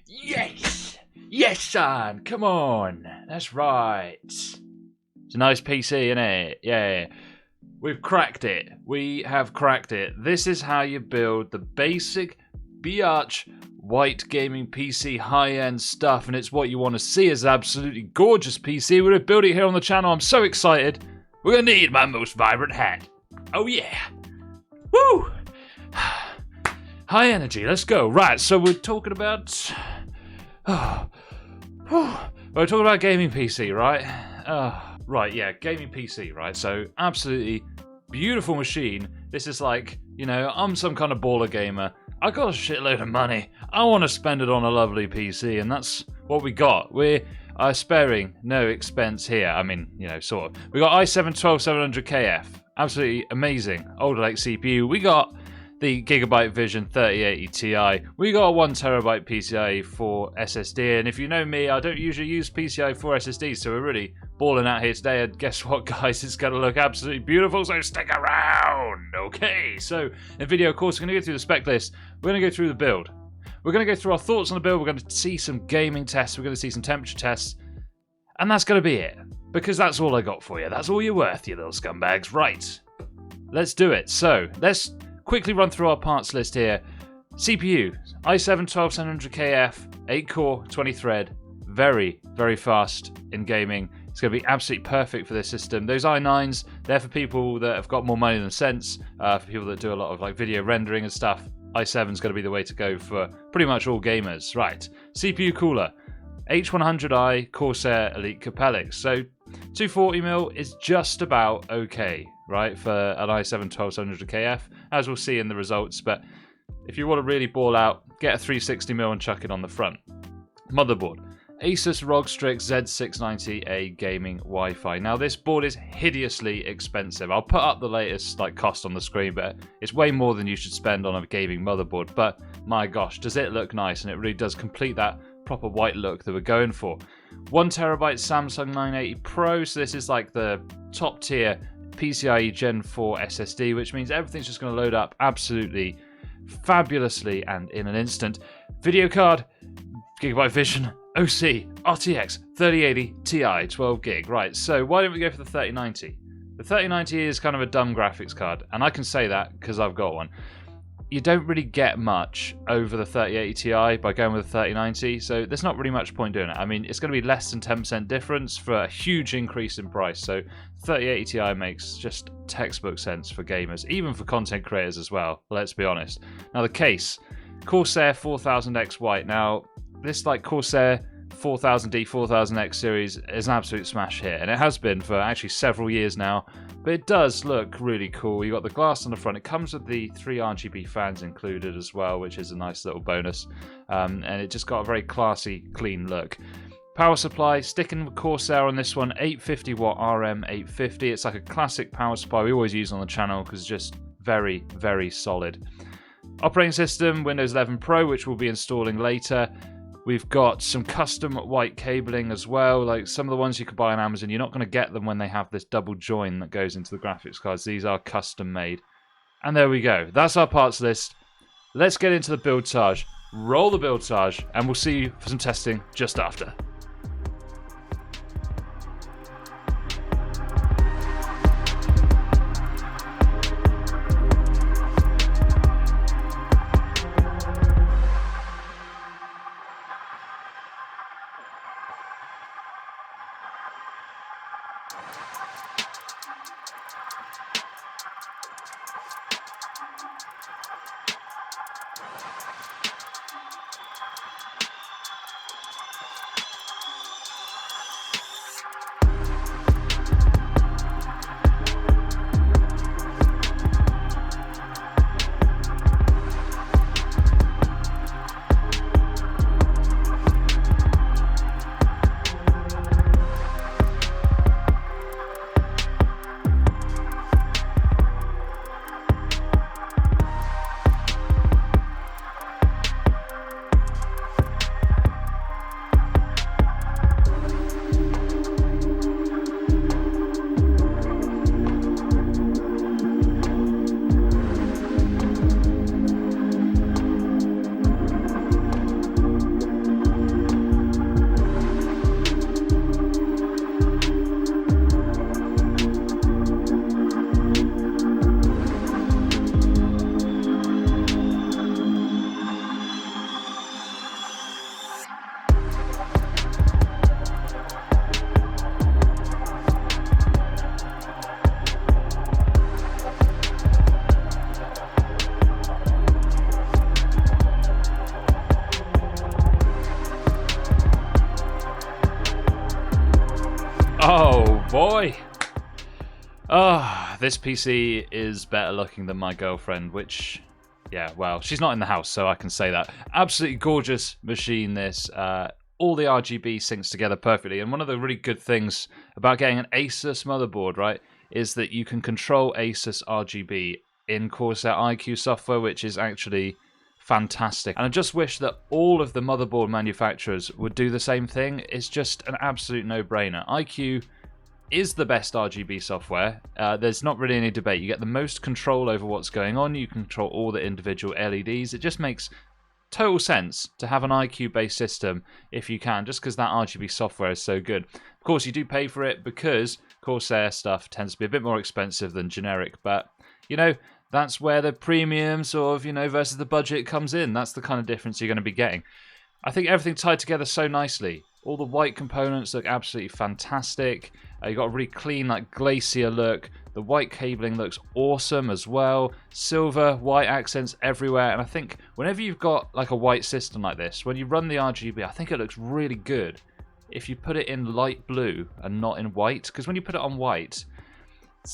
Yes! Yes, son! Come on! That's right. It's a nice PC, innit? Yeah. We've cracked it. We have cracked it. This is how you build the basic biatch white gaming PC high-end stuff, and it's what you want to see as an absolutely gorgeous PC. We're going to build it here on the channel. I'm so excited. We're going to need my most vibrant hat. Oh, yeah. Woo! High energy. Let's go. Right, so we're talking about... we're talking about gaming PC, right? Right, yeah, gaming PC, right? So, absolutely beautiful machine. This is like, you know, I'm some kind of baller gamer. I got a shitload of money. I want to spend it on a lovely PC, and that's what we got. We are sparing no expense here. I mean, you know, sort of. We got i7-12700KF. Absolutely amazing. Alder Lake CPU. We got the Gigabyte Vision 3080 Ti. We got a 1TB PCIe 4 SSD, and if you know me, I don't usually use PCIe 4 SSDs, so we're really balling out here today, and guess what, guys? It's going to look absolutely beautiful, so stick around! Okay, so in video, of course, we're going to go through the spec list. We're going to go through the build. We're going to go through our thoughts on the build. We're going to see some gaming tests. We're going to see some temperature tests, and that's going to be it, because that's all I got for you. That's all you're worth, you little scumbags. Right, let's do it. So, let's quickly run through our parts list here. CPU, i7-12700KF, 8-core, 20-thread, very, very fast in gaming. It's going to be absolutely perfect for this system. Those i9s, they're for people that have got more money than sense, for people that do a lot of like video rendering and stuff. i7 is going to be the way to go for pretty much all gamers. Right, CPU cooler, H100i Corsair Elite Capellix. So 240mm is just about okay, right, for an i7-12700KF, as we'll see in the results. But if you want to really ball out, get a 360mm and chuck it on the front. Motherboard, Asus ROG Strix Z690A gaming Wi-Fi. Now this board is hideously expensive. I'll put up the latest cost on the screen, but it's way more than you should spend on a gaming motherboard. But my gosh, does it look nice, and it really does complete that proper white look that we're going for. 1TB Samsung 980 Pro, so this is like the top tier PCIe Gen 4 SSD, which means everything's just going to load up absolutely fabulously and in an instant. Video card, Gigabyte Vision OC RTX 3080 Ti 12GB. Right, so why don't we go for the 3090? The 3090 is kind of a dumb graphics card, and I can say that because I've got one. You don't really get much over the 3080 Ti by going with the 3090, so there's not really much point doing it. I mean, it's going to be less than 10% difference for a huge increase in price, so 3080 Ti makes just textbook sense for gamers, even for content creators as well, let's be honest. Now the case, Corsair 4000X White. Now, this like Corsair 4000D, 4000X series is an absolute smash hit, and it has been for actually several years now. But it does look really cool. You got the glass on the front. It comes with the 3 RGB fans included as well, which is a nice little bonus. And it just got a very classy, clean look. Power supply, sticking with Corsair on this one, 850 watt RM850. It's like a classic power supply we always use on the channel because it's just very, very solid. Operating system, Windows 11 Pro, which we'll be installing later. We've got some custom white cabling as well, like some of the ones you could buy on Amazon. You're not going to get them when they have this double join that goes into the graphics cards. These are custom made. And there we go. That's our parts list. Let's get into the build-tage. Roll the build-tage, and we'll see you for some testing just after. Oh boy. Oh, this PC is better looking than my girlfriend, which, yeah, well, she's not in the house, so I can say that. Absolutely gorgeous machine, this. All the RGB syncs together perfectly, and one of the really good things about getting an Asus motherboard, right, is that you can control Asus RGB in Corsair iCUE software, which is actually fantastic. And I just wish that all of the motherboard manufacturers would do the same thing. It's just an absolute no-brainer. iCUE is the best RGB software. There's not really any debate. You get the most control over what's going on. You control all the individual LEDs. It just makes total sense to have an iCUE-based system if you can, just because that RGB software is so good. Of course, you do pay for it because Corsair stuff tends to be a bit more expensive than generic, but, you know, that's where the premium sort of, you know, versus the budget comes in. That's the kind of difference you're going to be getting. I think everything tied together so nicely. All the white components look absolutely fantastic. You got a really clean, like, glacier look. The white cabling looks awesome as well. Silver, white accents everywhere. And I think whenever you've got like a white system like this, when you run the RGB, I think it looks really good if you put it in light blue and not in white. Because when you put it on white,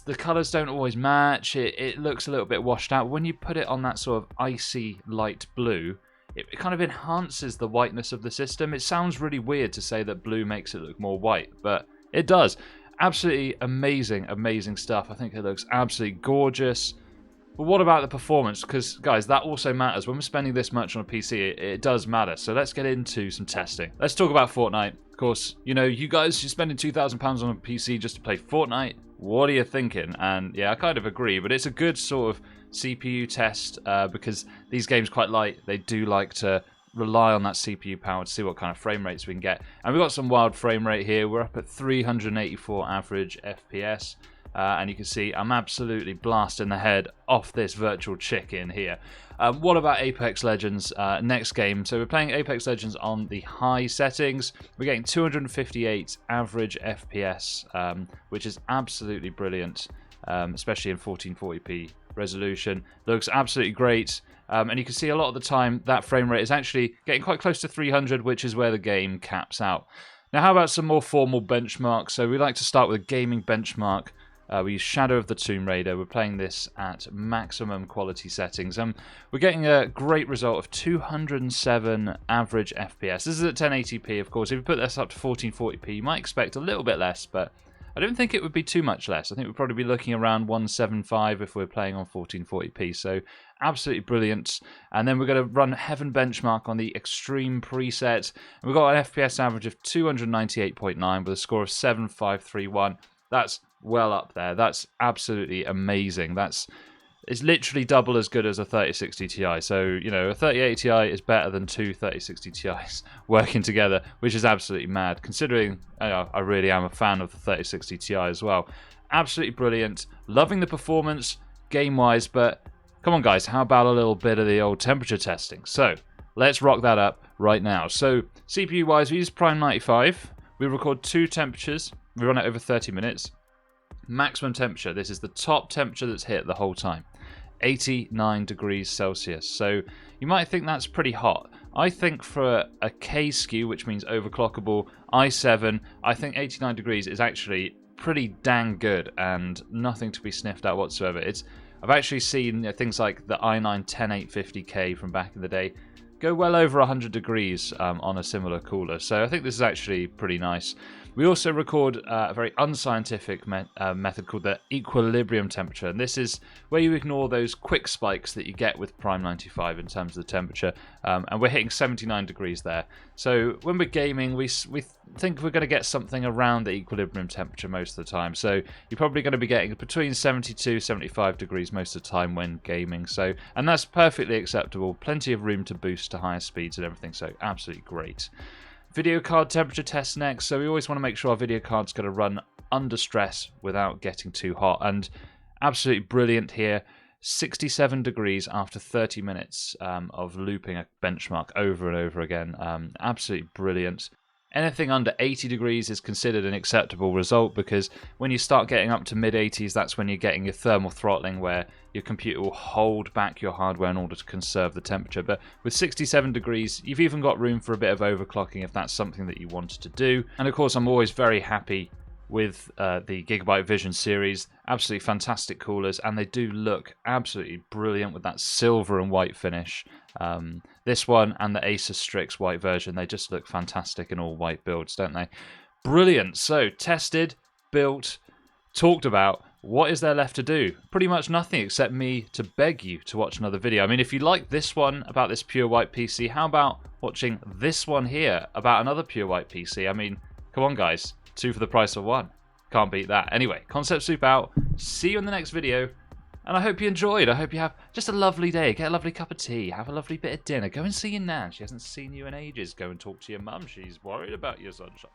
the colours don't always match. It looks a little bit washed out. When you put it on that sort of icy light blue, it kind of enhances the whiteness of the system. It sounds really weird to say that blue makes it look more white, but it does. Absolutely amazing, amazing stuff. I think it looks absolutely gorgeous. But what about the performance? Because, guys, that also matters. When we're spending this much on a PC, it does matter. So let's get into some testing. Let's talk about Fortnite. Of course, you know, you guys, you're spending £2,000 on a PC just to play Fortnite. What are you thinking? And yeah, I kind of agree, but it's a good sort of CPU test because these games quite light. They do like to rely on that CPU power to see what kind of frame rates we can get. And we've got some wild frame rate here. We're up at 384 average FPS. And you can see I'm absolutely blasting the head off this virtual chicken here. What about Apex Legends next game? So we're playing Apex Legends on the high settings. We're getting 258 average FPS, which is absolutely brilliant, especially in 1440p resolution. Looks absolutely great. And you can see a lot of the time that frame rate is actually getting quite close to 300, which is where the game caps out. Now, how about some more formal benchmarks? So we like to start with a gaming benchmark. We use Shadow of the Tomb Raider. We're playing this at maximum quality settings. We're getting a great result of 207 average FPS. This is at 1080p, of course. If you put this up to 1440p, you might expect a little bit less, but I don't think it would be too much less. I think we'd probably be looking around 175 if we're playing on 1440p. So absolutely brilliant. And then we're going to run Heaven Benchmark on the Extreme preset. And we've got an FPS average of 298.9 with a score of 7531. That's well up there. That's absolutely amazing. It's literally double as good as a 3060 Ti. So, you know, a 3080 Ti is better than two 3060 Ti's working together, which is absolutely mad, considering I really am a fan of the 3060 Ti as well. Absolutely brilliant. Loving the performance game-wise, but come on, guys, how about a little bit of the old temperature testing? So, let's rock that up right now. So, CPU-wise, we use Prime 95. We record two temperatures. We run it over 30 minutes. Maximum temperature, this is the top temperature that's hit the whole time, 89 degrees Celsius. So you might think that's pretty hot. I think for a K SKU, which means overclockable i7, I think 89 degrees is actually pretty dang good and nothing to be sniffed at whatsoever. I've actually seen things like the i9 10850K from back in the day go well over 100 degrees on a similar cooler. So I think this is actually pretty nice. We also record a very unscientific method called the equilibrium temperature, and this is where you ignore those quick spikes that you get with Prime 95 in terms of the temperature, and we're hitting 79 degrees there. So when we're gaming, we think we're going to get something around the equilibrium temperature most of the time. So you're probably going to be getting between 72 75 degrees most of the time when gaming. So, and that's perfectly acceptable. Plenty of room to boost to higher speeds and everything. So absolutely great. Video card temperature test next. So we always want to make sure our video card's going to run under stress without getting too hot. And absolutely brilliant here. 67 degrees after 30 minutes of looping a benchmark over and over again. Absolutely brilliant. Anything under 80 degrees is considered an acceptable result, because when you start getting up to mid-80s, that's when you're getting your thermal throttling, where your computer will hold back your hardware in order to conserve the temperature. But with 67 degrees, you've even got room for a bit of overclocking if that's something that you wanted to do. And of course, I'm always very happy with the Gigabyte Vision series. Absolutely fantastic coolers, and they do look absolutely brilliant with that silver and white finish. This one and the Asus Strix white version, they just look fantastic in all white builds, don't they? Brilliant. So, tested, built, talked about. What is there left to do? Pretty much nothing except me to beg you to watch another video. I mean, if you like this one about this pure white PC, how about watching this one here about another pure white PC? I mean, come on guys, 2 for the price of 1. Can't beat that. Anyway, Concept Soup out. See you in the next video. And I hope you enjoyed. I hope you have just a lovely day. Get a lovely cup of tea. Have a lovely bit of dinner. Go and see your nan. She hasn't seen you in ages. Go and talk to your mum. She's worried about your sunshine.